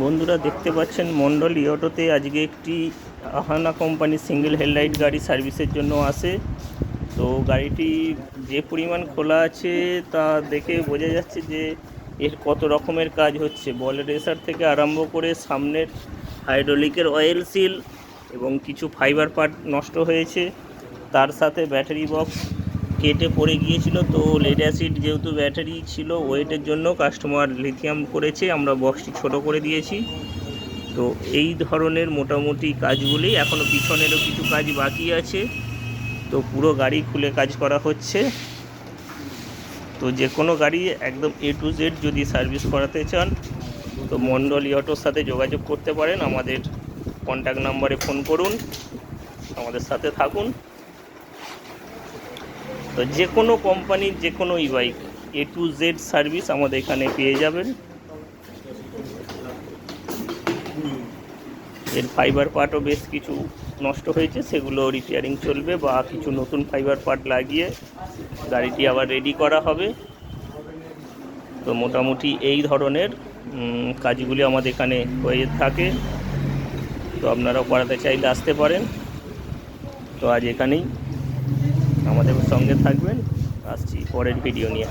বন্ধুরা দেখতে পাচ্ছেন মন্ডল অটোতে আজকে একটি আহানা কোম্পানির সিঙ্গেল হেডলাইট গাড়ি সার্ভিসের জন্য আসে। তো গাড়িটি যে পরিমাণ খোলা আছে তা দেখে বোঝা যাচ্ছে যে এর কত রকমের কাজ হচ্ছে। বল রেসার থেকে আরম্ভ করে সামনের হাইড্রোলিকের অয়েল সিল এবং কিছু ফাইবার পার্ট নষ্ট হয়েছে। তার সাথে ব্যাটারি বক্স কেটে পড়ে গিয়েছিল, তো লেড অ্যাসিড যেহেতু ব্যাটারি ছিল ওয়েটের জন্য কাস্টমার লিথিয়াম করেছে, আমরা বক্সটি ছোট করে দিয়েছি। তো এই ধরনের মোটামুটি কাজগুলি, এখনও পিছনেরও কিছু কাজ বাকি আছে। তো পুরো গাড়ি খুলে কাজ করা হচ্ছে। তো যে কোনো গাড়ি একদম A to Z যদি সার্ভিস করাতে চান তো মন্ডল অটোর সাথে যোগাযোগ করতে পারেন। আমাদের কন্ট্যাক্ট নাম্বারে ফোন করুন, আমাদের সাথে থাকুন। তো যে কোনো কোম্পানির যে কোনো bike A to Z service আমাদের এখানে পেয়ে যাবেন। এর ফাইবার পার্টও বেশ কিছু নষ্ট হয়েছে, সেগুলো রিপেয়ারিং চলবে বা কিছু নতুন ফাইবার পার্ট লাগিয়ে গাড়িটি আবার রেডি করা হবে। তো মোটামুটি এই ধরনের কাজগুলি আমাদের এখানে হয়ে থাকে। তো আপনারাও করাতে চাইলে আসতে পারেন। তো আজ এখানেই, আমাদের সঙ্গে থাকবেন। আসছি পরের ভিডিও নিয়ে।